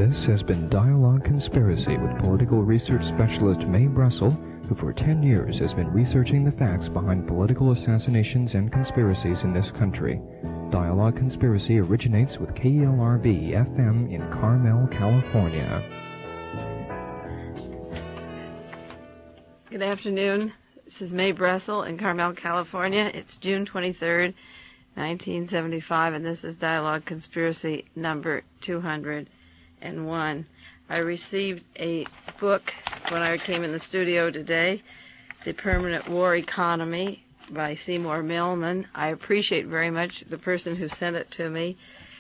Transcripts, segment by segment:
This has been Dialogue Conspiracy with political research specialist Mae Brussell, who for 10 years has been researching the facts behind political assassinations and conspiracies in this country. Dialogue Conspiracy originates with KELRB-FM in Carmel, California. Good afternoon. This is Mae Brussell in Carmel, California. It's June 23rd, 1975, and this is Dialogue Conspiracy number 201. I received a book when I came in the studio today, The Permanent War Economy by Seymour Millman. I appreciate very much the person who sent it to me.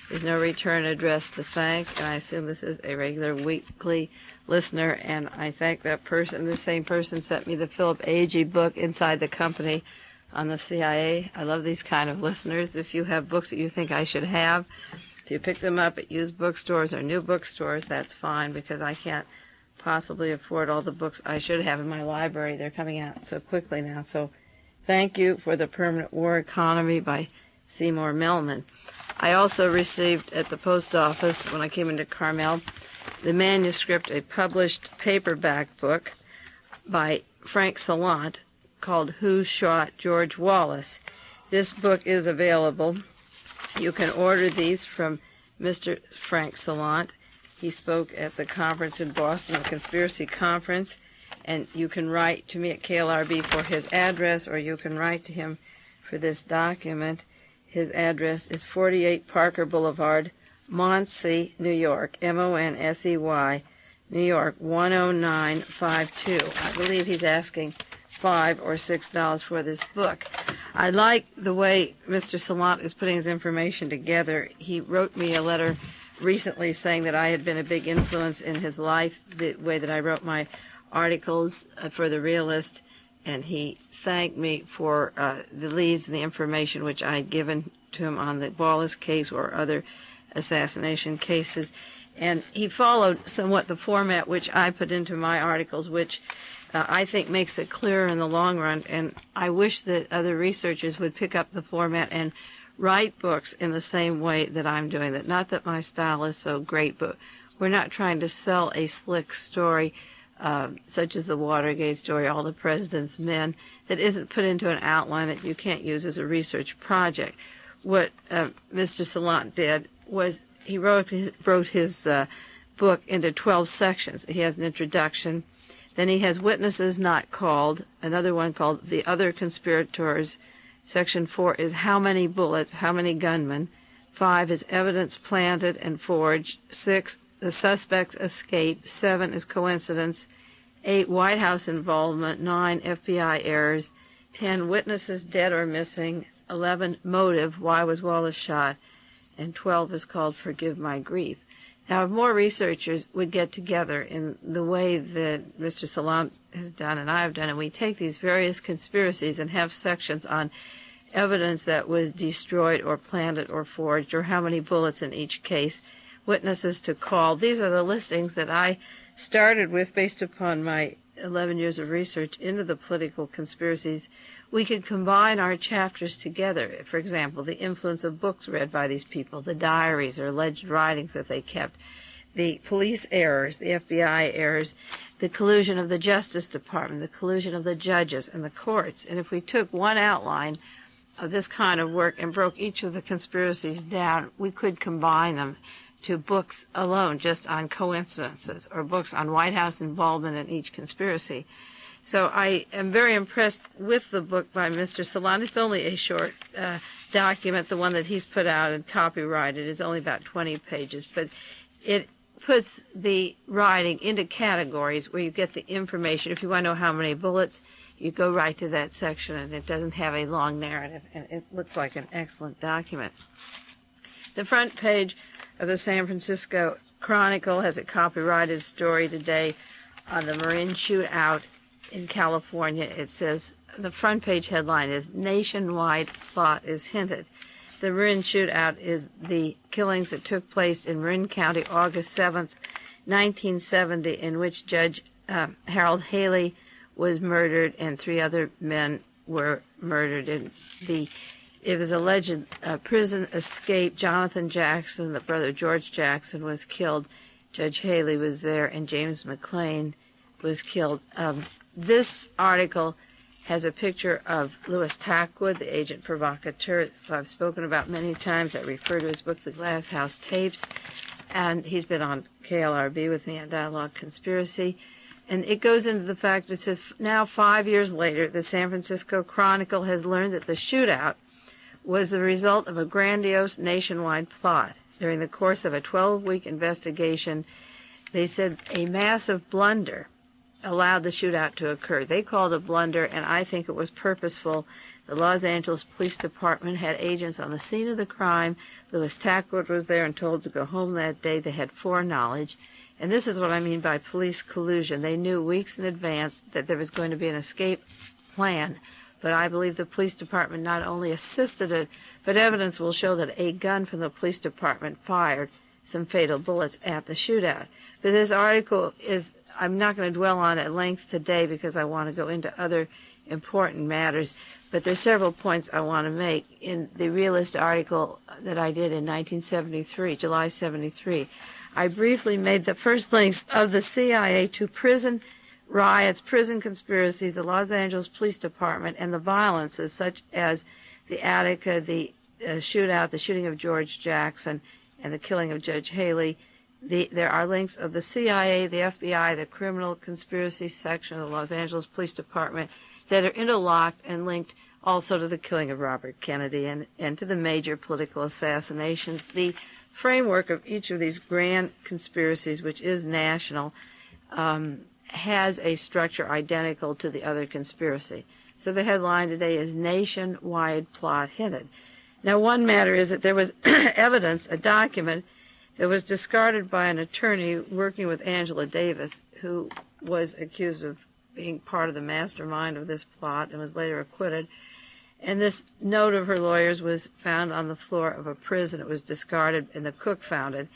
There's no return address to thank, and I assume this is a regular weekly listener, and I thank that person. The same person sent me the Philip Agee book, Inside the Company, on the CIA. I love these kind of listeners. If you have books that you think I should have, if you pick them up at used bookstores or new bookstores, that's fine, because I can't possibly afford all the books I should have in my library. They're coming out so quickly now. So thank you for The Permanent War Economy by Seymour Millman. I also received at the post office, when I came into Carmel, the manuscript, a published paperback book by Frank Salant called Who Shot George Wallace. This book is available. You can order these from Mr. Frank Salant. He spoke at the conference in Boston, the Conspiracy Conference, and you can write to me at KLRB for his address, or you can write to him for this document. His address is 48 Parker Boulevard, Monsey, New York, M-O-N-S-E-Y, New York, 10952. I believe he's asking $5 or $6 for this book. I like the way Mr. Salant is putting his information together. He wrote me a letter recently saying that I had been a big influence in his life, the way that I wrote my articles for The Realist, and he thanked me for the leads and the information which I had given to him on the Wallace case or other assassination cases. And he followed somewhat the format which I put into my articles, which I think makes it clearer in the long run. And I wish that other researchers would pick up the format and write books in the same way that I'm doing that. Not that my style is so great, but we're not trying to sell a slick story such as the Watergate story, All the President's Men, that isn't put into an outline that you can't use as a research project. What Mr. Salant did was he wrote his book into 12 sections. He has an introduction. Then he has Witnesses Not Called, another one called The Other Conspirators. Section 4 is How Many Bullets, How Many Gunmen. 5 is Evidence Planted and Forged. 6, The Suspect's Escape. 7 is Coincidence. 8, White House Involvement. 9, FBI Errors. 10, Witnesses Dead or Missing. 11, Motive, Why Was Wallace Shot? And 12 is called Forgive My Grief. Now, if more researchers would get together in the way that Mr. Salant has done and I have done, and we take these various conspiracies and have sections on evidence that was destroyed or planted or forged, or how many bullets in each case, witnesses to call. These are the listings that I started with based upon my 11 years of research into the political conspiracies. We could combine our chapters together. For example, the influence of books read by these people, the diaries or alleged writings that they kept, the police errors, the FBI errors, the collusion of the Justice Department, the collusion of the judges and the courts. And if we took one outline of this kind of work and broke each of the conspiracies down, we could combine them to books alone just on coincidences, or books on White House involvement in each conspiracy. So I am very impressed with the book by Mr. Salant. It's only a short document. The one that he's put out and copyrighted is only about 20 pages, but it puts the writing into categories where you get the information. If you want to know how many bullets, you go right to that section, and it doesn't have a long narrative, and it looks like an excellent document. The front page of the San Francisco Chronicle has a copyrighted story today on the Marin shootout in California. It says, the front page headline is Nationwide Plot is Hinted. The Marin shootout is the killings that took place in Marin County August 7th, 1970, in which Judge Harold Haley was murdered and 3 other men were murdered. It was alleged prison escape. Jonathan Jackson, the brother George Jackson, was killed Judge Haley was there, and James McClain was killed. This article has a picture of Louis Tackwood, the agent provocateur, who I've spoken about many times. I refer to his book, The Glass House Tapes, and he's been on KLRB with me on Dialogue Conspiracy. And it goes into the fact, it says, now 5 years later, the San Francisco Chronicle has learned that the shootout was the result of a grandiose nationwide plot. During the course of a 12-week investigation, they said a massive blunder allowed the shootout to occur. They called it a blunder, and I think it was purposeful. The Los Angeles Police Department had agents on the scene of the crime. Louis Tackwood was there and told to go home that day. They had foreknowledge. And this is what I mean by police collusion. They knew weeks in advance that there was going to be an escape plan. But I believe the police department not only assisted it, but evidence will show that a gun from the police department fired some fatal bullets at the shootout. But this article is, I'm not going to dwell on it at length today because I want to go into other important matters. But there's several points I want to make. In the Realist article that I did in 1973, July 73, I briefly made the first links of the CIA to prison riots, prison conspiracies, the Los Angeles Police Department, and the violences such as the Attica, the shootout, the shooting of George Jackson, and the killing of Judge Haley. There are links of the CIA, the FBI, the criminal conspiracy section of the Los Angeles Police Department that are interlocked and linked also to the killing of Robert Kennedy and to the major political assassinations. The framework of each of these grand conspiracies, which is national, has a structure identical to the other conspiracy. So the headline today is Nationwide Plot Hinted. Now, one matter is that there was evidence, a document, that was discarded by an attorney working with Angela Davis, who was accused of being part of the mastermind of this plot and was later acquitted. And this note of her lawyers was found on the floor of a prison. It was discarded, and the cook found it.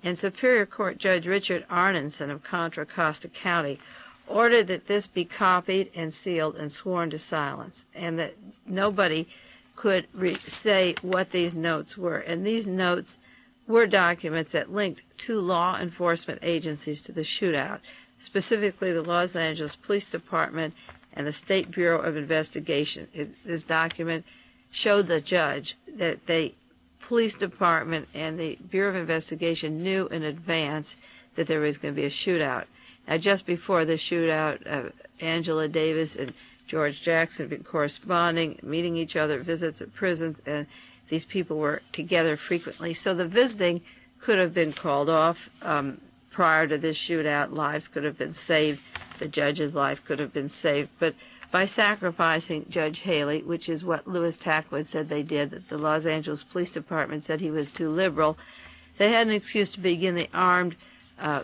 And Superior Court Judge Richard Arneson of Contra Costa County ordered that this be copied and sealed and sworn to silence, and that nobody could say what these notes were. And these notes were documents that linked two law enforcement agencies to the shootout, specifically the Los Angeles Police Department and the State Bureau of Investigation. This document showed the judge that the Police Department and the Bureau of Investigation knew in advance that there was going to be a shootout. Now, just before the shootout, Angela Davis and George Jackson had been corresponding, meeting each other, visits at prisons, and these people were together frequently. So the visiting could have been called off prior to this shootout. Lives could have been saved. The judge's life could have been saved. But by sacrificing Judge Haley, which is what Louis Tackwood said they did, that the Los Angeles Police Department said he was too liberal, they had an excuse to begin the armed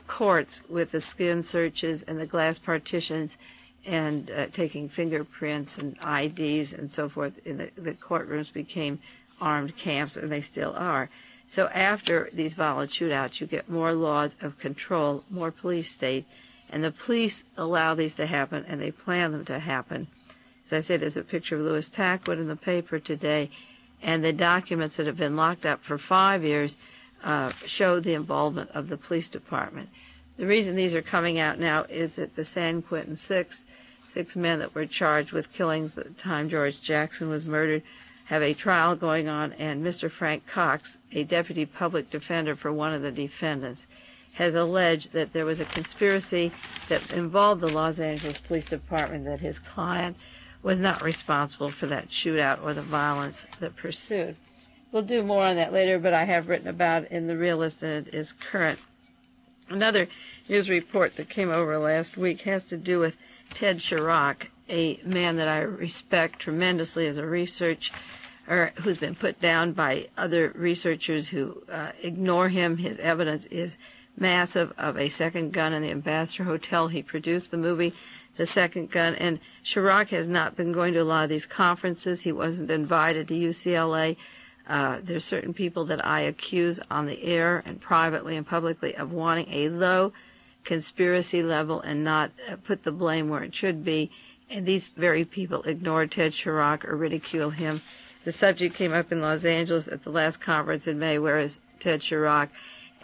courts with the skin searches and the glass partitions and taking fingerprints and IDs and so forth. In the courtrooms became armed camps, and they still are. So after these violent shootouts, you get more laws of control, more police state, and the police allow these to happen, and they plan them to happen. As I said, there's a picture of Louis Tackwood in the paper today, and the documents that have been locked up for 5 years show the involvement of the police department. The reason these are coming out now is that the San Quentin six men that were charged with killings at the time George Jackson was murdered, have a trial going on, and Mr. Frank Cox, a deputy public defender for one of the defendants, has alleged that there was a conspiracy that involved the Los Angeles Police Department, that his client was not responsible for that shootout or the violence that pursued. We'll do more on that later, but I have written about it in the Realist, and it is current. Another news report that came over last week has to do with Ted Charach, a man that I respect tremendously as a researcher, who's been put down by other researchers who ignore him. His evidence is massive of a second gun in the Ambassador Hotel. He produced the movie, The Second Gun, and Charach has not been going to a lot of these conferences. He wasn't invited to UCLA. There's certain people that I accuse on the air and privately and publicly of wanting a low conspiracy level and not put the blame where it should be. And these very people ignore Ted Charach or ridicule him. The subject came up in Los Angeles at the last conference in May, where is Ted Charach?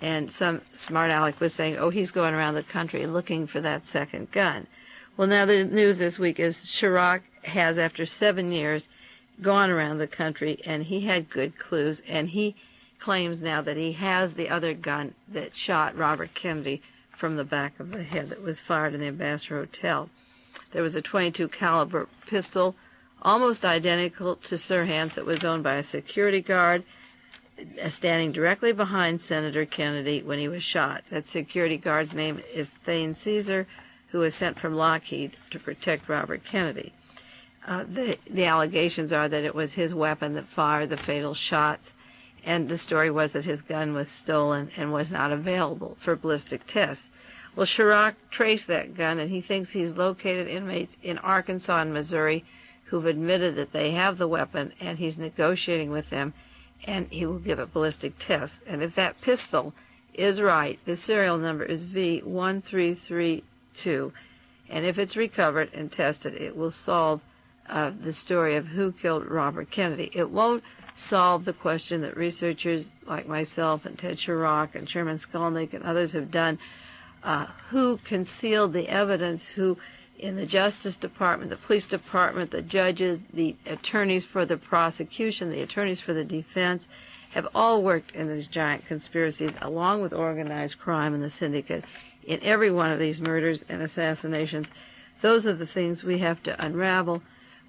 And some smart aleck was saying, oh, he's going around the country looking for that second gun. Well, now the news this week is Charach has, after 7 years, gone around the country, and he had good clues, and he claims now that he has the other gun that shot Robert Kennedy from the back of the head that was fired in the Ambassador Hotel. There was a .22 caliber pistol, almost identical to Sirhan's, that was owned by a security guard standing directly behind Senator Kennedy when he was shot. That security guard's name is Thane Caesar, who was sent from Lockheed to protect Robert Kennedy. The allegations are that it was his weapon that fired the fatal shots, and the story was that his gun was stolen and was not available for ballistic tests. Well, Charach traced that gun, and he thinks he's located inmates in Arkansas and Missouri who've admitted that they have the weapon, and he's negotiating with them, and he will give a ballistic test. And if that pistol is right, the serial number is V1332, and if it's recovered and tested, it will solve the story of who killed Robert Kennedy. It won't solve the question that researchers like myself and Ted Charach and Chairman Skolnick and others have done, who concealed the evidence, who in the Justice Department, the police department, the judges, the attorneys for the prosecution, the attorneys for the defense, have all worked in these giant conspiracies along with organized crime and the syndicate in every one of these murders and assassinations. Those are the things we have to unravel,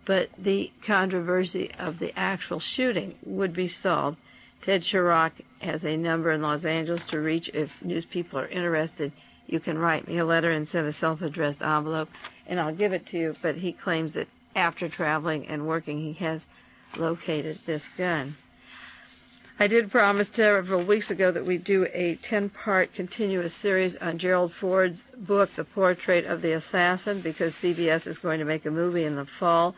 but the controversy of the actual shooting would be solved. Ted Charach has a number in Los Angeles to reach. If news people are interested, you can write me a letter and send a self-addressed envelope, and I'll give it to you. But he claims that after traveling and working, he has located this gun. I did promise several weeks ago that we'd do a 10-part continuous series on Gerald Ford's book, The Portrait of the Assassin, because CBS is going to make a movie in the fall.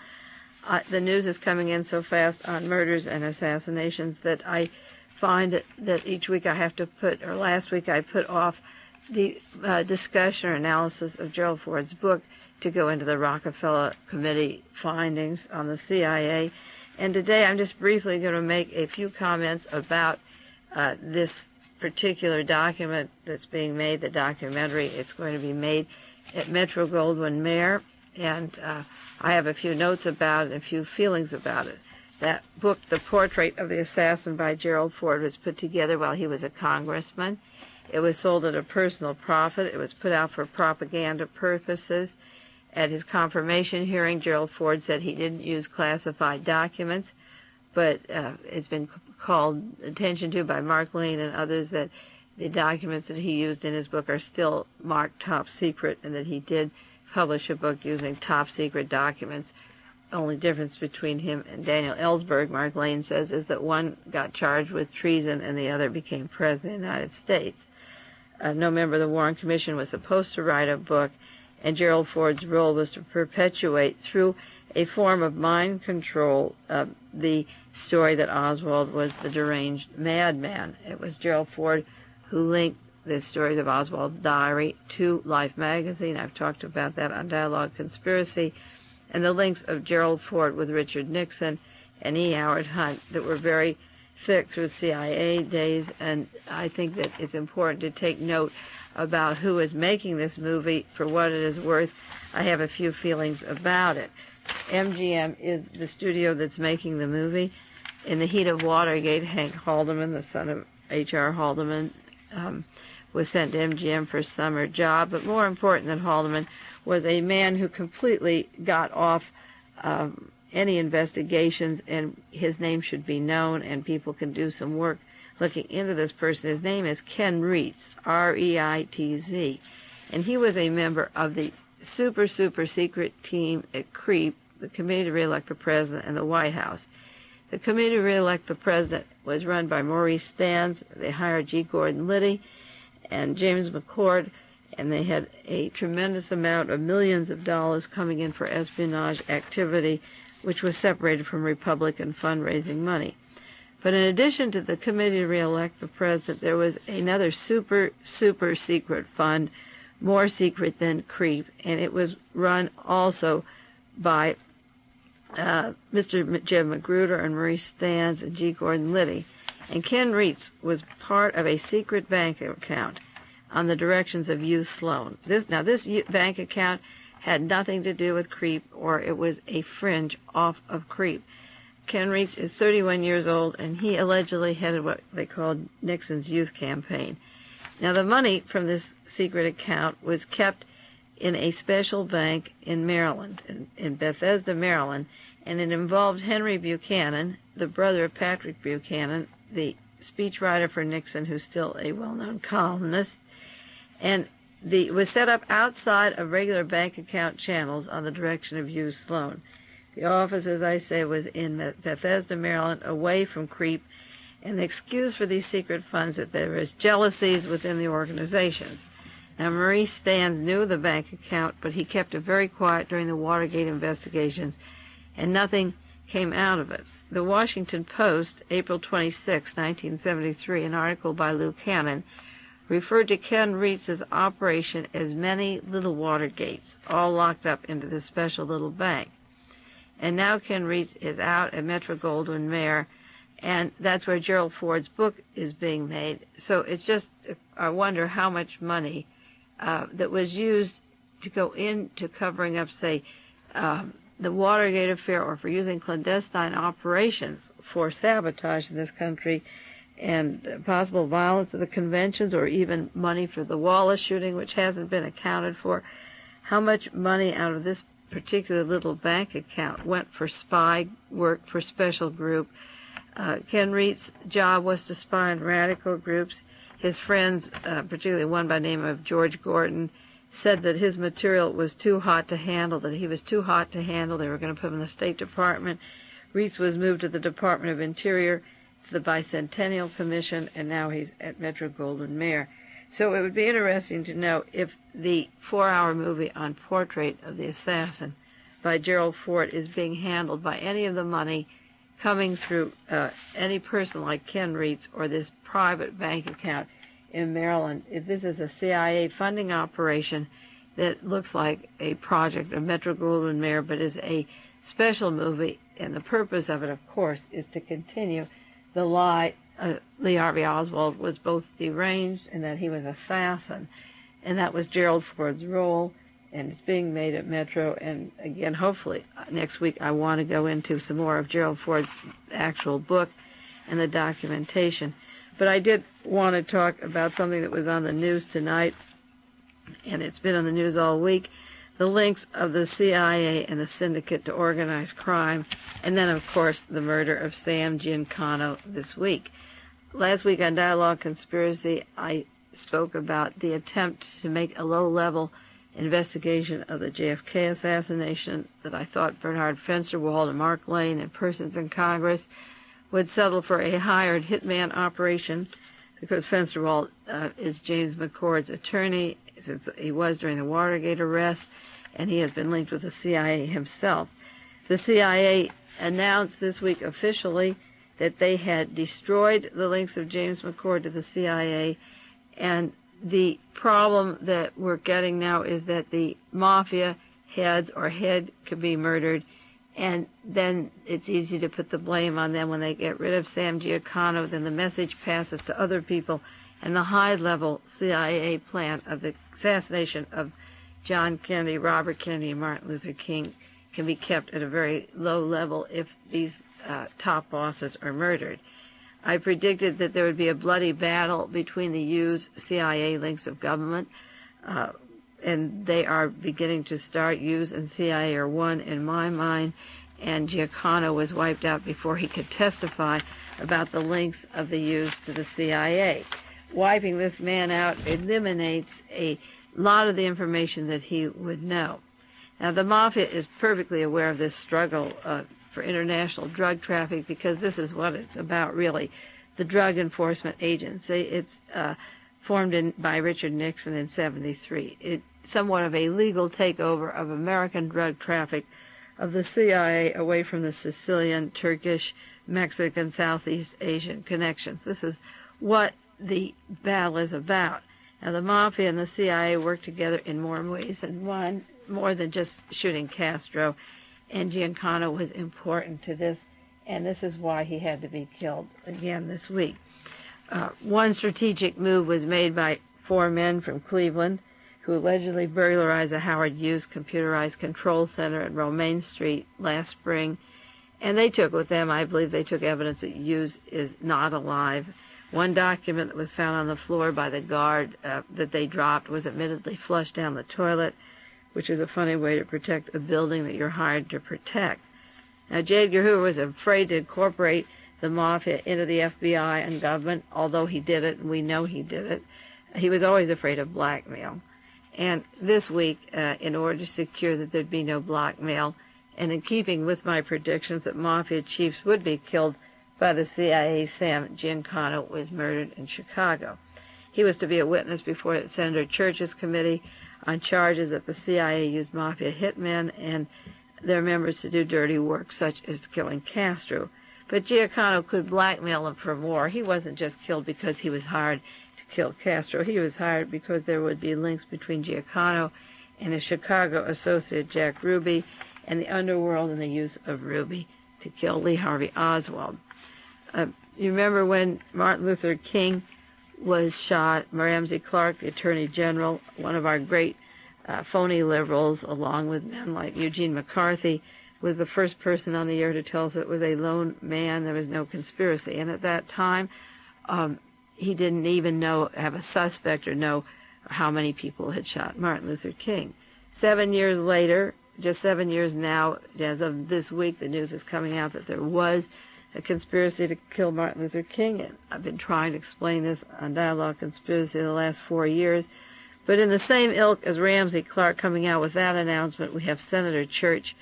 The news is coming in so fast on murders and assassinations that I find that each week I have to put, or last week I put off the discussion or analysis of Gerald Ford's book to go into the Rockefeller Committee findings on the CIA. And today I'm just briefly going to make a few comments about this particular document that's being made, the documentary. It's going to be made at Metro-Goldwyn-Mayer, and I have a few notes about it, a few feelings about it. That book, The Portrait of the Assassin by Gerald Ford, was put together while he was a congressman. It was sold at a personal profit. It was put out for propaganda purposes. At his confirmation hearing, Gerald Ford said he didn't use classified documents, but it's been called attention to by Mark Lane and others that the documents that he used in his book are still marked top secret, and that he did publish a book using top secret documents. Only difference between him and Daniel Ellsberg, Mark Lane says, is that one got charged with treason and the other became president of the United States. No member of the Warren Commission was supposed to write a book, and Gerald Ford's role was to perpetuate through a form of mind control the story that Oswald was the deranged madman. It was Gerald Ford who linked the stories of Oswald's diary to Life magazine. I've talked about that on Dialogue Conspiracy, and the links of Gerald Ford with Richard Nixon and E. Howard Hunt that were very thick through CIA days. And I think that it's important to take note about who is making this movie. For what it is worth, I have a few feelings about it. MGM is the studio that's making the movie. In the heat of Watergate, Hank Haldeman, the son of H.R. Haldeman, was sent to MGM for a summer job. But more important than Haldeman was a man who completely got off any investigations, and his name should be known, and people can do some work looking into this person. His name is Ken Reitz, R-E-I-T-Z, and he was a member of the super secret team at CREEP, the Committee to Re-elect the President, and the White House. The Committee to Re-elect the President was run by Maurice Stans. They hired G. Gordon Liddy and James McCord, and they had a tremendous amount of millions of dollars coming in for espionage activity, which was separated from Republican fundraising money. But in addition to the Committee to Re-elect the President, there was another super secret fund, more secret than CREEP, and it was run also by Mr. Jeb Magruder and Maurice Stans and G. Gordon Liddy. And Ken Reitz was part of a secret bank account on the directions of Hugh Sloan. This bank account had nothing to do with CREEP, or it was a fringe off of CREEP. Ken Reitz is 31 years old, and he allegedly headed what they called Nixon's youth campaign. Now, the money from this secret account was kept in a special bank in Maryland, in Bethesda, Maryland, and it involved Henry Buchanan, the brother of Patrick Buchanan, the speechwriter for Nixon, who's still a well-known columnist, and it was set up outside of regular bank account channels on the direction of Hugh Sloan. The office, as I say, was in Bethesda, Maryland, away from CREEP, and the excuse for these secret funds that there was jealousies within the organizations. Now, Maurice Stans knew the bank account, but he kept it very quiet during the Watergate investigations, and nothing came out of it. The Washington Post, April 26, 1973, an article by Lou Cannon, referred to Ken Reitz's operation as many little Watergates, all locked up into this special little bank. And now Ken Reitz is out at Metro-Goldwyn-Mayer, and that's where Gerald Ford's book is being made. So it's just, I wonder how much money that was used to go into covering up, say, the Watergate affair, or for using clandestine operations for sabotage in this country and possible violence of the conventions, or even money for the Wallace shooting, which hasn't been accounted for. How much money out of this particular little bank account went for spy work for special group? Ken Reitz's job was to spy on radical groups. His friends, particularly one by the name of George Gordon, said that his material was too hot to handle, that he was too hot to handle. They were going to put him in the State Department. Reitz was moved to the Department of Interior, to the Bicentennial Commission, and now he's at Metro-Goldwyn-Mayer. So it would be interesting to know if the 4-hour movie on Portrait of the Assassin by Gerald Ford is being handled by any of the money coming through any person like Ken Reitz, or this private bank account in Maryland. If this is a CIA funding operation that looks like a project of Metro-Goldwyn-Mayer, but is a special movie, and the purpose of it, of course, is to continue the lie Lee Harvey Oswald was both deranged and that he was an assassin, and that was Gerald Ford's role, and it's being made at Metro. And again, hopefully next week I want to go into some more of Gerald Ford's actual book and the documentation. But I did want to talk about something that was on the news tonight, and it's been on the news all week, the links of the CIA and the syndicate to organized crime, and then, of course, the murder of Sam Giancana this week. Last week on Dialogue Conspiracy, I spoke about the attempt to make a low-level investigation of the JFK assassination, that I thought Bernard Fensterwald and Mark Lane and persons in Congress would settle for a hired hitman operation, because Fensterwald is James McCord's attorney, since he was during the Watergate arrest, and he has been linked with the CIA himself. The CIA announced this week officially that they had destroyed the links of James McCord to the CIA, and the problem that we're getting now is that the mafia heads or head could be murdered, and then it's easy to put the blame on them. When they get rid of Sam Giancana, then the message passes to other people, and the high-level CIA plan of the assassination of John Kennedy, Robert Kennedy, and Martin Luther King can be kept at a very low level if these top bosses are murdered. I predicted that there would be a bloody battle between the U's CIA links of government, and they are beginning to start. U's and CIA are one in my mind, and Giancana was wiped out before he could testify about the links of the U's to the CIA. Wiping this man out eliminates a lot of the information that he would know. Now, the mafia is perfectly aware of this struggle for international drug traffic, because this is what it's about, really. The Drug Enforcement Agency, it's formed by Richard Nixon in '73. It's somewhat of a legal takeover of American drug traffic of the CIA away from the Sicilian, Turkish, Mexican, Southeast Asian connections. This is what the battle is about. Now, the mafia and the CIA work together in more ways than one, more than just shooting Castro, and Giancana was important to this. and this is why he had to be killed again this week. One strategic move was made by 4 men from Cleveland who allegedly burglarized a Howard Hughes computerized control center at Romaine Street last spring. And they took with them, I believe they took evidence that Hughes is not alive. One document that was found on the floor by the guard that they dropped was admittedly flushed down the toilet, which is a funny way to protect a building that you're hired to protect. Now, J. Edgar Hoover was afraid to incorporate the mafia into the FBI and government, although he did it, and we know he did it. He was always afraid of blackmail. And this week, in order to secure that there'd be no blackmail, and in keeping with my predictions that mafia chiefs would be killed by the CIA, Sam Giancana was murdered in Chicago. He was to be a witness before Senator Church's committee on charges that the CIA used mafia hitmen and their members to do dirty work, such as killing Castro. But Giancana could blackmail him for more. He wasn't just killed because he was hired to kill Castro. He was hired because there would be links between Giancana and his Chicago associate Jack Ruby and the underworld and the use of Ruby to kill Lee Harvey Oswald. You remember when Martin Luther King was shot, Ramsey Clark, the Attorney General, one of our great phony liberals, along with men like Eugene McCarthy, was the first person on the air to tell us it was a lone man, there was no conspiracy. And at that time, he didn't even have a suspect or know how many people had shot Martin Luther King. 7 years later, just 7 years now, as of this week, the news is coming out that there was a conspiracy to kill Martin Luther King. And I've been trying to explain this on Dialogue Conspiracy the last 4 years. But in the same ilk as Ramsey Clark coming out with that announcement, we have Senator Church,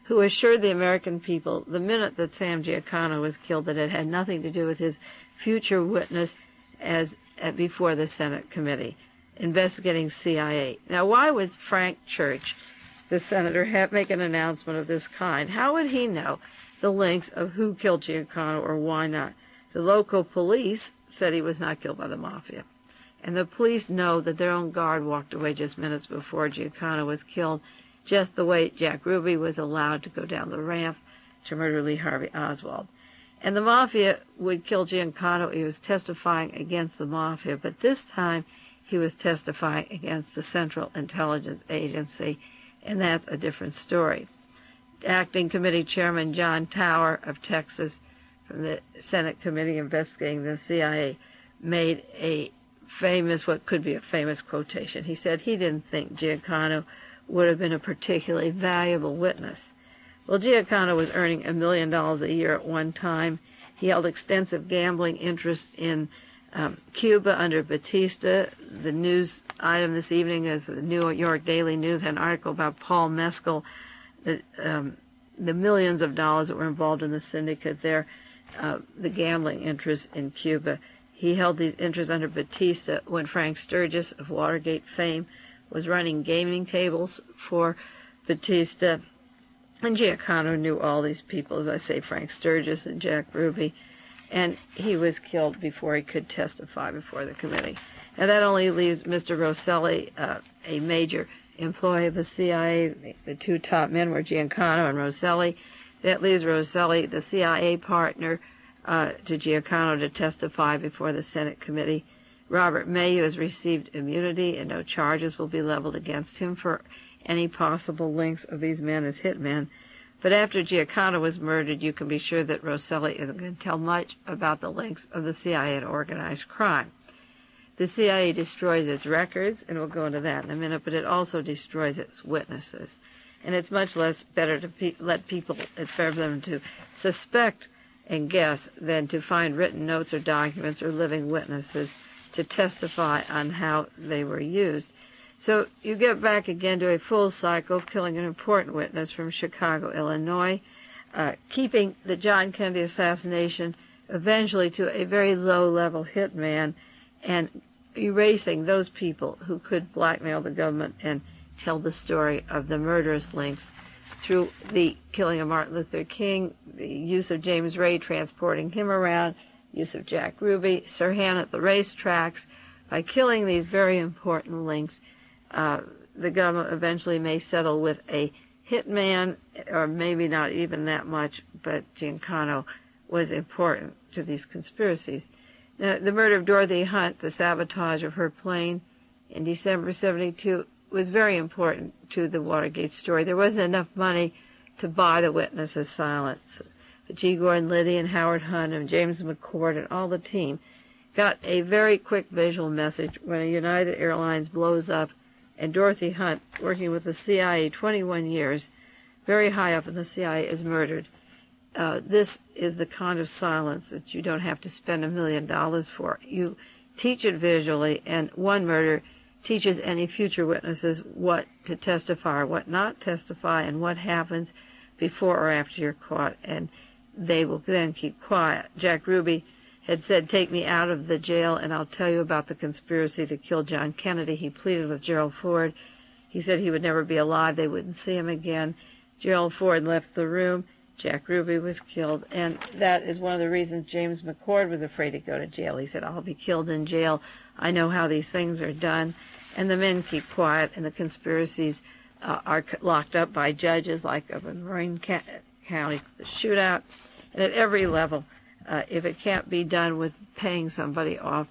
who assured the American people the minute that Sam Giancana was killed that it had nothing to do with his future witness before the Senate committee investigating CIA. Now, why would Frank Church, the senator, make an announcement of this kind? How would he know the links of who killed Giancana or why not? The local police said he was not killed by the mafia. And the police know that their own guard walked away just minutes before Giancana was killed, just the way Jack Ruby was allowed to go down the ramp to murder Lee Harvey Oswald. And the mafia would kill Giancana. He was testifying against the mafia, but this time he was testifying against the Central Intelligence Agency, and that's a different story. Acting Committee Chairman John Tower of Texas from the Senate Committee investigating the CIA made what could be a famous quotation. He said he didn't think Giancana would have been a particularly valuable witness. Well, Giancana was earning $1 million a year at one time. He held extensive gambling interests in Cuba under Batista. The news item this evening is the New York Daily News had an article about Paul Mescal, the millions of dollars that were involved in the syndicate there, the gambling interests in Cuba. He held these interests under Batista when Frank Sturgis of Watergate fame was running gaming tables for Batista. And Giancana knew all these people, as I say, Frank Sturgis and Jack Ruby, and he was killed before he could testify before the committee. And that only leaves Mr. Rosselli, a major employee of the CIA. The two top men were Giancana and Rosselli. That leaves Rosselli, the CIA partner, to Giancana to testify before the Senate committee. Robert May, who has received immunity and no charges will be leveled against him for any possible links of these men as hitmen. But after Giancana was murdered, you can be sure that Rosselli isn't going to tell much about the links of the CIA and organized crime. The CIA destroys its records, and we'll go into that in a minute, but it also destroys its witnesses. And it's much less better to let people, it's better for them to suspect and guess than to find written notes or documents or living witnesses to testify on how they were used. So you get back again to a full cycle of killing an important witness from Chicago, Illinois, keeping the John Kennedy assassination eventually to a very low-level hitman, and erasing those people who could blackmail the government and tell the story of the murderous links through the killing of Martin Luther King, the use of James Ray transporting him around, use of Jack Ruby, Sirhan at the racetracks. By killing these very important links, the government eventually may settle with a hitman, or maybe not even that much, but Giancano was important to these conspiracies. Now, the murder of Dorothy Hunt, the sabotage of her plane in December 72, was very important to the Watergate story. There wasn't enough money to buy the witnesses' silence. But G. Gordon Liddy and Howard Hunt and James McCord and all the team got a very quick visual message when a United Airlines blows up and Dorothy Hunt, working with the CIA 21 years, very high up in the CIA, is murdered. This is the kind of silence that you don't have to spend $1 million for. You teach it visually, and one murder teaches any future witnesses what to testify or what not testify and what happens before or after you're caught, and they will then keep quiet. Jack Ruby had said, "Take me out of the jail and I'll tell you about the conspiracy to kill John Kennedy." He pleaded with Gerald Ford. He said he would never be alive. They wouldn't see him again. Gerald Ford left the room. Jack Ruby was killed, and that is one of the reasons James McCord was afraid to go to jail. He said, "I'll be killed in jail. I know how these things are done." And the men keep quiet, and the conspiracies are locked up by judges, like of a Marin County shootout. And at every level, if it can't be done with paying somebody off,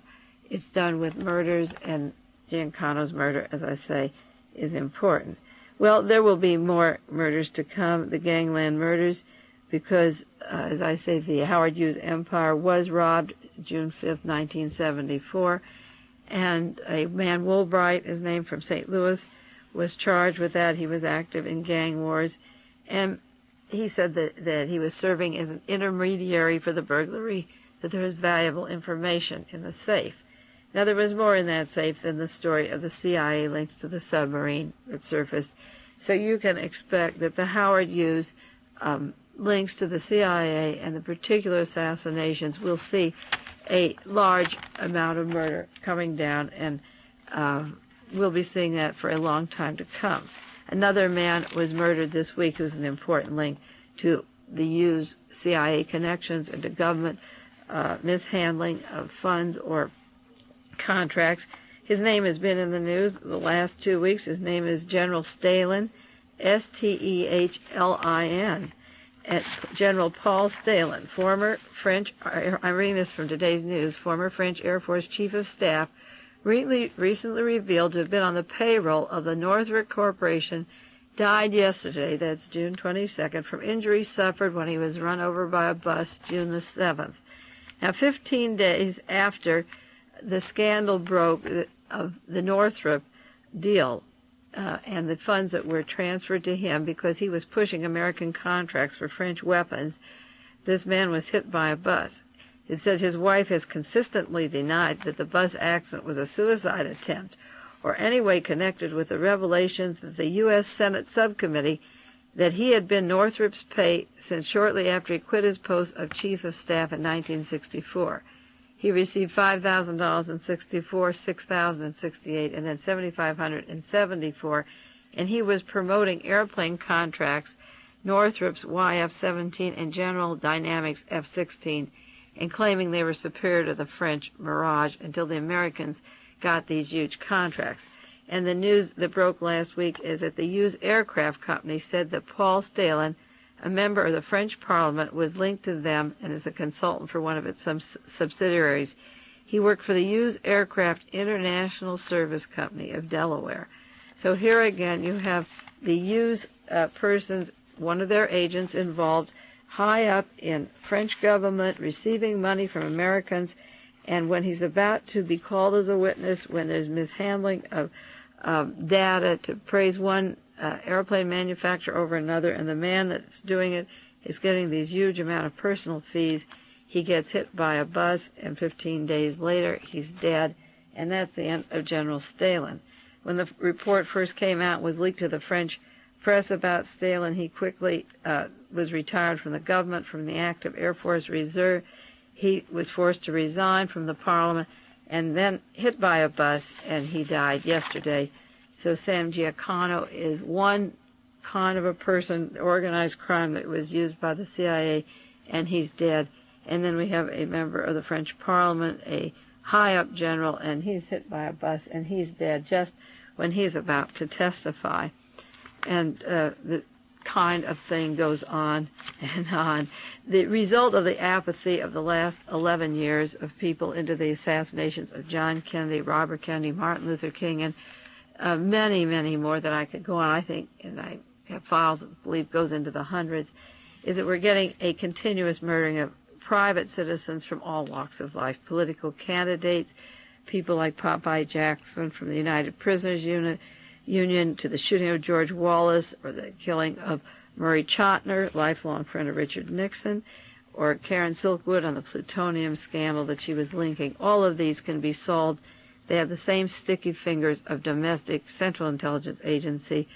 it's done with murders, and Giancano's murder, as I say, is important. Well, there will be more murders to come, the gangland murders, because, as I say, the Howard Hughes empire was robbed June 5th, 1974, and a man, Woolbright, his name, from St. Louis, was charged with that. He was active in gang wars, and he said that he was serving as an intermediary for the burglary, that there was valuable information in the safe. Now, there was more in that safe than the story of the CIA links to the submarine that surfaced. So you can expect that the Howard Hughes links to the CIA and the particular assassinations will see a large amount of murder coming down, and we'll be seeing that for a long time to come. Another man was murdered this week who's an important link to the Hughes CIA connections and to government mishandling of funds or contracts. His name has been in the news the last 2 weeks. His name is General Stalin, Stehlin. General Paul Stalin, former French, I'm reading this from today's news, former French Air Force Chief of Staff, recently revealed to have been on the payroll of the Northrop Corporation, died yesterday, that's June 22nd, from injuries suffered when he was run over by a bus June the 7th. Now, 15 days after the scandal broke of the Northrop deal and the funds that were transferred to him because he was pushing American contracts for French weapons, this man was hit by a bus. It said his wife has consistently denied that the bus accident was a suicide attempt or any way connected with the revelations that the U.S. Senate subcommittee that he had been Northrop's pay since shortly after he quit his post of Chief of Staff in 1964. He received $5,000 in 64, $6,000 in 68, and then $7,500 in 74, and he was promoting airplane contracts, Northrop's YF-17 and General Dynamics F-16, and claiming they were superior to the French Mirage until the Americans got these huge contracts. And the news that broke last week is that the Hughes Aircraft Company said that Paul Stalin, a member of the French Parliament, was linked to them and is a consultant for one of its subsidiaries. He worked for the Hughes Aircraft International Service Company of Delaware. So here again you have the Hughes persons, one of their agents involved, high up in French government, receiving money from Americans, and when he's about to be called as a witness, when there's mishandling of data to praise one airplane manufacturer over another, and the man that's doing it is getting these huge amount of personal fees, he gets hit by a bus, and 15 days later he's dead, and that's the end of General Stalin. When the report first came out, was leaked to the French press about Stalin, he quickly was retired from the government, from the active Air Force Reserve. He was forced to resign from the Parliament and then hit by a bus, and he died yesterday. So Sam Giancano is one kind of a person, organized crime that was used by the CIA, and he's dead. And then we have a member of the French Parliament, a high-up general, and he's hit by a bus, and he's dead just when he's about to testify. And kind of thing goes on and on. The result of the apathy of the last 11 years of people into the assassinations of John Kennedy, Robert Kennedy, Martin Luther King, and many, many more that I could go on, I think, and I have files that I believe goes into the hundreds, is that we're getting a continuous murdering of private citizens from all walks of life, political candidates, people like Popeye Jackson from the United Prisoners Union, to the shooting of George Wallace, or the killing of Murray Chotiner, lifelong friend of Richard Nixon, or Karen Silkwood on the plutonium scandal that she was linking. All of these can be solved. They have the same sticky fingers of domestic Central Intelligence Agency,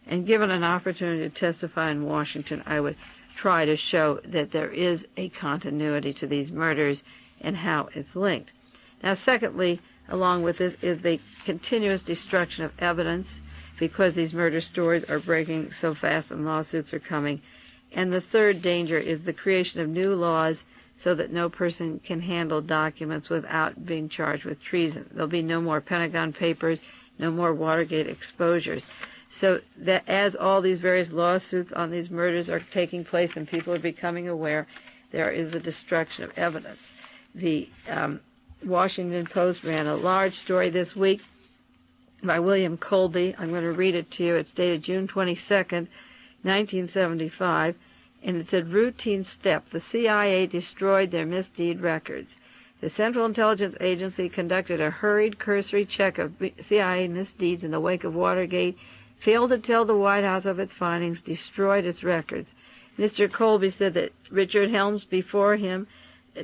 and given an opportunity to testify in Washington, I would try to show that there is a continuity to these murders and how it's linked. Now, secondly, along with this is the continuous destruction of evidence, because these murder stories are breaking so fast and lawsuits are coming. And the third danger is the creation of new laws so that no person can handle documents without being charged with treason. There'll be no more Pentagon Papers, no more Watergate exposures. So that as all these various lawsuits on these murders are taking place and people are becoming aware, there is the destruction of evidence. The Washington Post ran a large story this week by William Colby. I'm going to read it to you. It's dated June 22nd, 1975, and it said, "Routine step. The CIA destroyed their misdeed records. The Central Intelligence Agency conducted a hurried, cursory check of CIA misdeeds in the wake of Watergate, failed to tell the White House of its findings, destroyed its records." Mr. Colby said that Richard Helms before him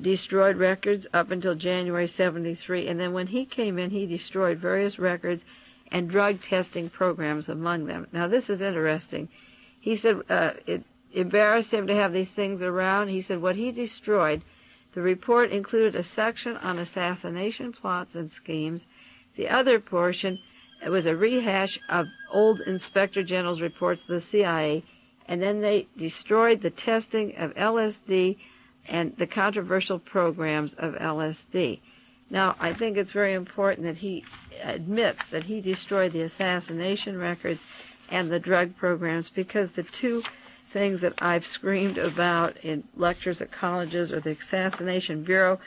destroyed records up until January 73, and then when he came in, he destroyed various records and drug testing programs among them. Now, this is interesting. He said it embarrassed him to have these things around. He said what he destroyed, the report included a section on assassination plots and schemes. The other portion was a rehash of old Inspector General's reports to the CIA, and then they destroyed the testing of LSD and the controversial programs of LSD. Now, I think it's very important that he admits that he destroyed the assassination records and the drug programs, because the two things that I've screamed about in lectures at colleges, or the Assassination Bureau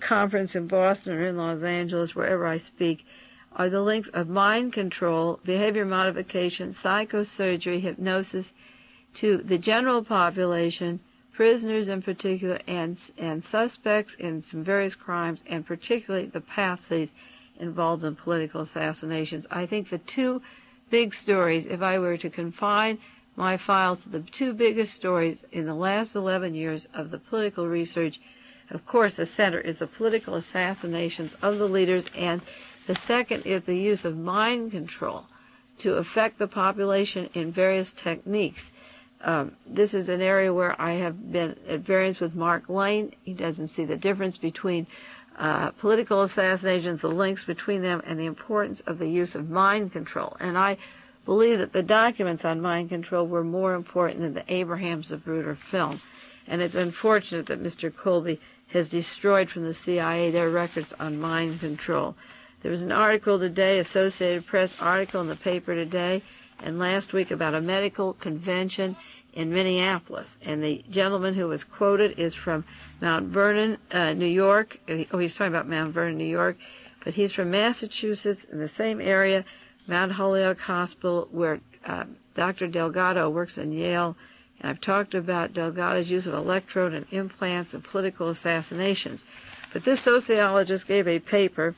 conference in Boston or in Los Angeles, wherever I speak, are the links of mind control, behavior modification, psychosurgery, hypnosis to the general population, prisoners in particular, and suspects in some various crimes, and particularly the patsies involved in political assassinations. I think the two big stories, if I were to confine my files to the two biggest stories in the last 11 years of the political research, of course the center is the political assassinations of the leaders, and the second is the use of mind control to affect the population in various techniques. This is an area where I have been at variance with Mark Lane. He doesn't see the difference between political assassinations, the links between them, and the importance of the use of mind control. And I believe that the documents on mind control were more important than the Abraham Zapruder film. And it's unfortunate that Mr. Colby has destroyed from the CIA their records on mind control. There was an article today, Associated Press article in the paper today, and last week about a medical convention in Minneapolis. And the gentleman who was quoted is from Mount Vernon, New York. He's talking about Mount Vernon, New York, but he's from Massachusetts, in the same area, Mount Holyoke Hospital, where Dr. Delgado works in Yale. And I've talked about Delgado's use of electrode and implants in political assassinations. But this sociologist gave a paper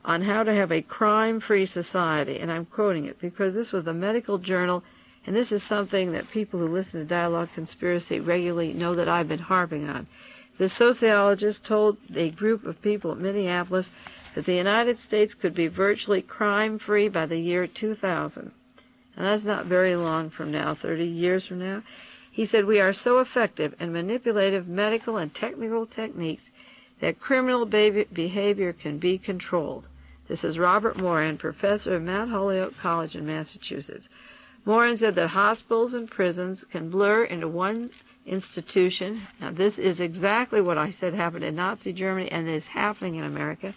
on how to have a crime-free society, and I'm quoting it because this was a medical journal, and this is something that people who listen to Dialogue Conspiracy regularly know that I've been harping on. The sociologist told a group of people at Minneapolis that the United States could be virtually crime-free by the year 2000. And that's not very long from now, 30 years from now. He said, "We are so effective in manipulative medical and technical techniques that criminal behavior can be controlled." This is Robert Moran, professor of Mount Holyoke College in Massachusetts. Moran said that hospitals and prisons can blur into one institution. Now, this is exactly what I said happened in Nazi Germany and is happening in America.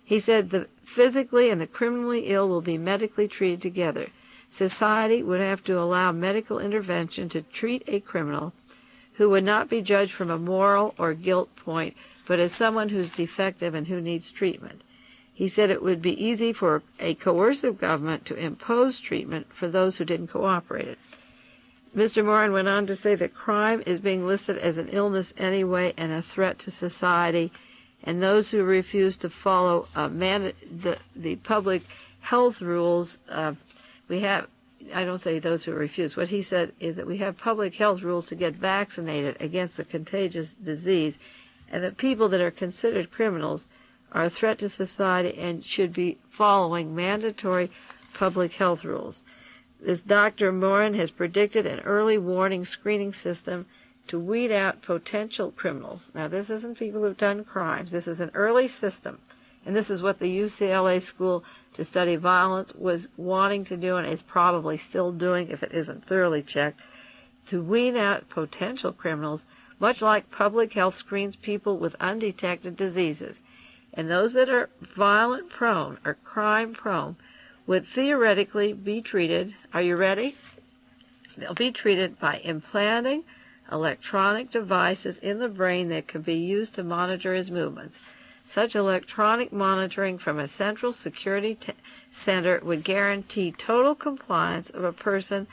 He said the physically and the criminally ill will be medically treated together. society would have to allow medical intervention to treat a criminal who would not be judged from a moral or guilt point, but as someone who's defective and who needs treatment. He said it would be easy for a coercive government to impose treatment for those who didn't cooperate. Mr. Moran went on to say that crime is being listed as an illness anyway and a threat to society, and those who refuse to follow the public health rules, I don't say those who refuse. What he said is that we have public health rules to get vaccinated against the contagious disease, and that people that are considered criminals are a threat to society and should be following mandatory public health rules. This Dr. Moran has predicted an early warning screening system to weed out potential criminals. Now, this isn't people who've done crimes. This is an early system. And this is what the UCLA School to Study Violence was wanting to do and is probably still doing if it isn't thoroughly checked, to weed out potential criminals, much like public health screens people with undetected diseases. And those that are violent prone or crime prone would theoretically be treated, are you ready? They'll be treated by implanting electronic devices in the brain that can be used to monitor his movements. Such electronic monitoring from a central security center would guarantee total compliance of a person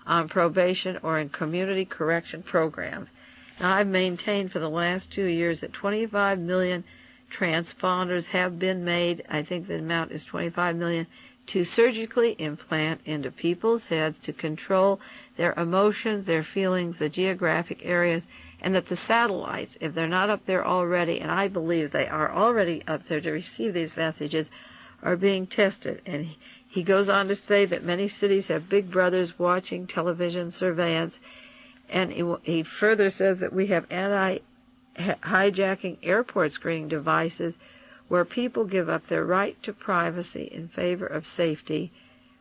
on probation or in community correction programs. Now, I've maintained for the last 2 years that 25 million transponders have been made. I think the amount is 25 million to surgically implant into people's heads to control their emotions, their feelings, the geographic areas, and that the satellites, if they're not up there already, and I believe they are already up there to receive these messages, are being tested. And he goes on to say that many cities have big brothers watching television surveillance, and he further says that we have anti-hijacking airport screening devices where people give up their right to privacy in favor of safety.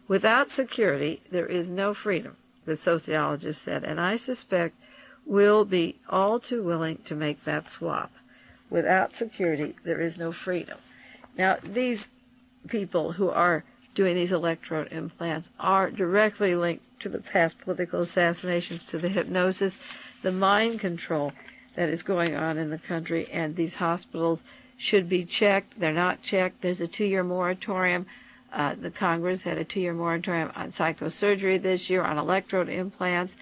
Without security, there is no freedom, the sociologist said, and I suspect we'll be all too willing to make that swap. Without security, there is no freedom. Now, these people who are doing these electrode implants are directly linked to the past political assassinations, to the hypnosis, the mind control that is going on in the country, and these hospitals should be checked. They're not checked. There's a 2-year moratorium. The Congress had a 2-year moratorium on psychosurgery this year, on electrode implants.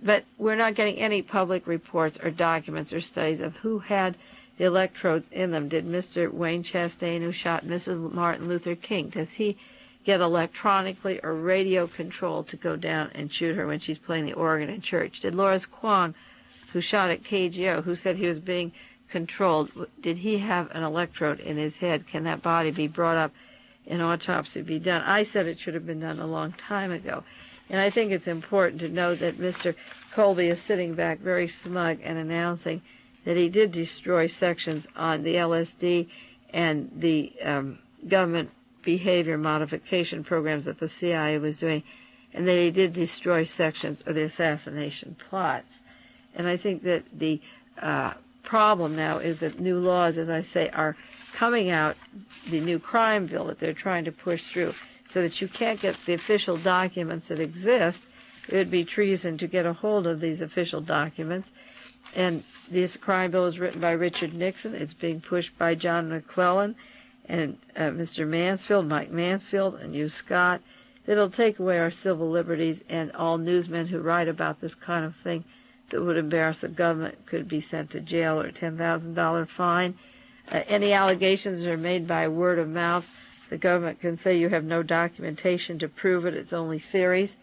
But we're not getting any public reports or documents or studies of who had the electrodes in them. Did Mr. Wayne Chastain, who shot Mrs. Martin Luther King, does he get electronically or radio control to go down and shoot her when she's playing the organ in church? Did Loris Kwong, who shot at KGO, who said he was being controlled, did he have an electrode in his head? Can that body be brought up and autopsy be done? I said it should have been done a long time ago. And I think it's important to note that Mr. Colby is sitting back very smug and announcing that he did destroy sections on the LSD and the government behavior modification programs that the CIA was doing, and that he did destroy sections of the assassination plots. And I think that the problem now is that new laws, as I say, are coming out, the new crime bill that they're trying to push through, so that you can't get the official documents that exist. It would be treason to get a hold of these official documents. And this crime bill is written by Richard Nixon. It's being pushed by John McClellan and Mr. Mansfield, Mike Mansfield, and Hugh Scott. It'll take away our civil liberties, and all newsmen who write about this kind of thing that would embarrass the government could be sent to jail or a $10,000 fine. Any allegations that are made by word of mouth, the government can say you have no documentation to prove it, it's only theories,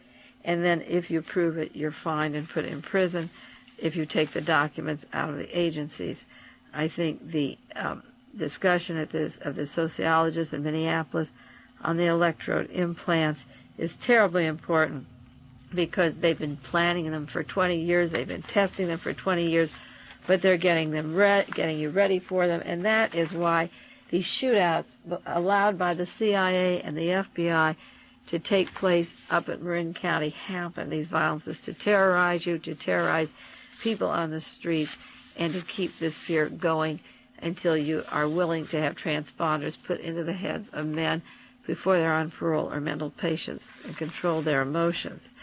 and then if you prove it, you're fined and put in prison if you take the documents out of the agencies. I think the discussion of the sociologist in Minneapolis on the electrode implants is terribly important, because they've been planning them for 20 years, they've been testing them for 20 years, but they're getting you ready for them, and that is why these shootouts allowed by the CIA and the FBI to take place up at Marin County happen, these violences, to terrorize you, to terrorize people on the streets, and to keep this fear going until you are willing to have transponders put into the heads of men before they're on parole or mental patients and control their emotions.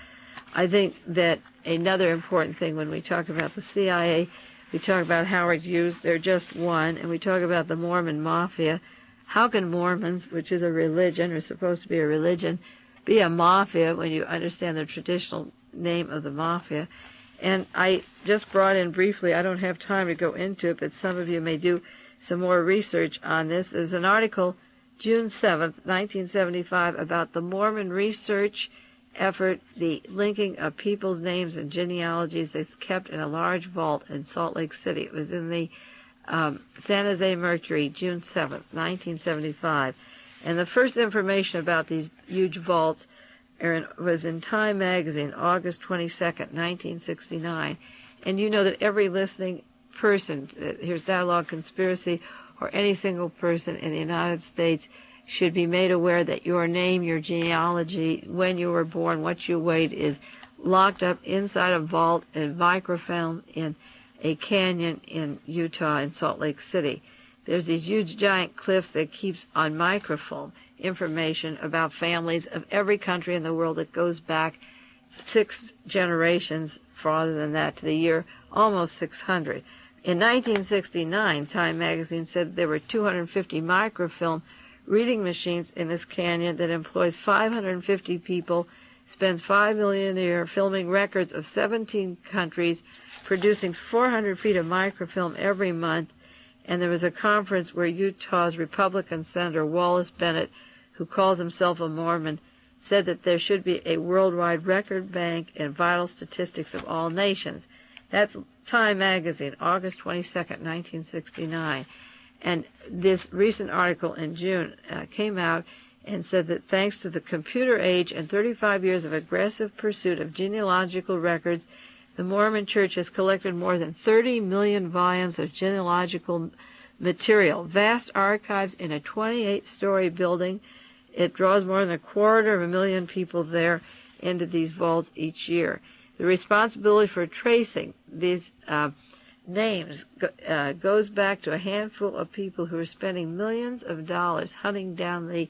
I think that another important thing when we talk about the CIA, we talk about Howard Hughes, they're just one, and we talk about the Mormon Mafia. How can Mormons, which is a religion, or supposed to be a religion, be a mafia when you understand the traditional name of the mafia? And I just brought in briefly, I don't have time to go into it, but some of you may do some more research on this. There's an article, June 7th, 1975, about the Mormon research effort, the linking of people's names and genealogies that's kept in a large vault in Salt Lake City. It was in the San Jose Mercury, June 7th, 1975. And the first information about these huge vaults was in Time magazine, August 22nd, 1969. And you know that every listening person, here's Dialogue Conspiracy, or any single person in the United States should be made aware that your name, your genealogy, when you were born, what you weighed, is locked up inside a vault and microfilm in a canyon in Utah, in Salt Lake City. There's these huge giant cliffs that keeps on microfilm information about families of every country in the world that goes back 6 generations, farther than that, to the year almost 600. In 1969, Time magazine said there were 250 microfilm reading machines in this canyon that employs 550 people, spends $5 million a year filming records of 17 countries, producing 400 feet of microfilm every month. And there was a conference where Utah's Republican Senator Wallace Bennett, who calls himself a Mormon, said that there should be a worldwide record bank and vital statistics of all nations. That's Time magazine, August 22nd, 1969. And this recent article in June came out and said that thanks to the computer age and 35 years of aggressive pursuit of genealogical records, the Mormon Church has collected more than 30 million volumes of genealogical material, vast archives in a 28-story building. It draws more than 250,000 people there into these vaults each year. The responsibility for tracing these names goes back to a handful of people who are spending millions of dollars hunting down the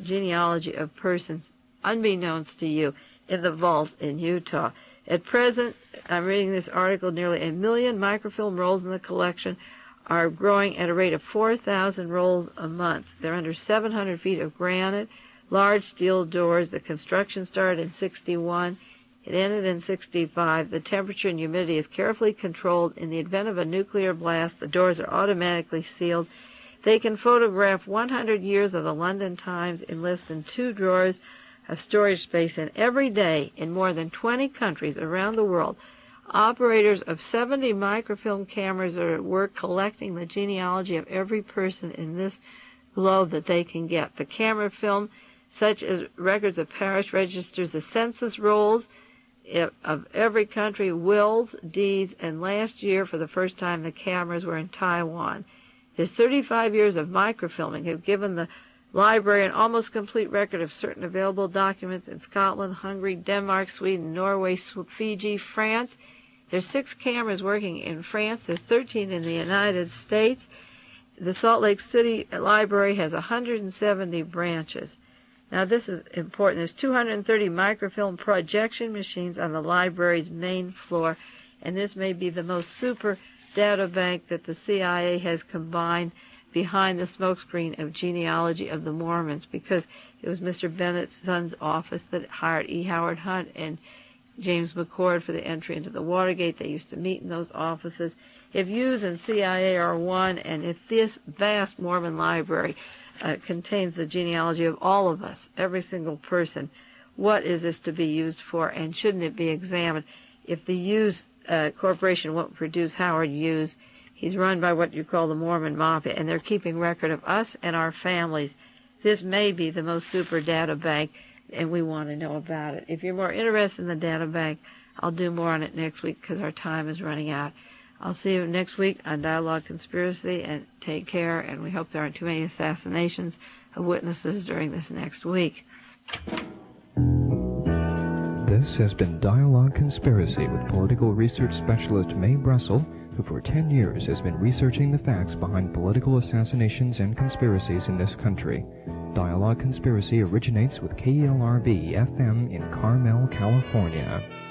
genealogy of persons unbeknownst to you in the vaults in Utah. At present, I'm reading this article, nearly 1 million microfilm rolls in the collection are growing at a rate of 4,000 rolls a month. They're under 700 feet of granite, large steel doors. The construction started in 61. It ended in 65. The temperature and humidity is carefully controlled. In the event of a nuclear blast, the doors are automatically sealed. They can photograph 100 years of the London Times in less than 2 drawers of storage space, and every day in more than 20 countries around the world, operators of 70 microfilm cameras are at work collecting the genealogy of every person in this globe that they can get. The camera film, such as records of parish registers, the census rolls of every country, wills, deeds, and last year, for the first time, the cameras were in Taiwan. There's 35 years of microfilming have given the library an almost complete record of certain available documents in Scotland, Hungary, Denmark, Sweden, Norway, Fiji, France. There's 6 cameras working in France. There's 13 in the United States. The Salt Lake City Library has 170 branches. Now, this is important. There's 230 microfilm projection machines on the library's main floor, and this may be the most super data bank that the CIA has combined behind the smokescreen of genealogy of the Mormons, because it was Mr. Bennett's son's office that hired E. Howard Hunt and James McCord for the entry into the Watergate. They used to meet in those offices. If Hughes and CIA are one, and if this vast Mormon library contains the genealogy of all of us, every single person, what is this to be used for, and shouldn't it be examined? If the Hughes Corporation won't produce Howard Hughes, he's run by what you call the Mormon Mafia, and they're keeping record of us and our families. This may be the most super data bank, and we want to know about it. If you're more interested in the data bank, I'll do more on it next week because our time is running out. I'll see you next week on Dialogue Conspiracy, and take care, and we hope there aren't too many assassinations of witnesses during this next week. This has been Dialogue Conspiracy with political research specialist Mae Brussell, who who for 10 years has been researching the facts behind political assassinations and conspiracies in this country. Dialogue Conspiracy originates with KELRB FM in Carmel, California.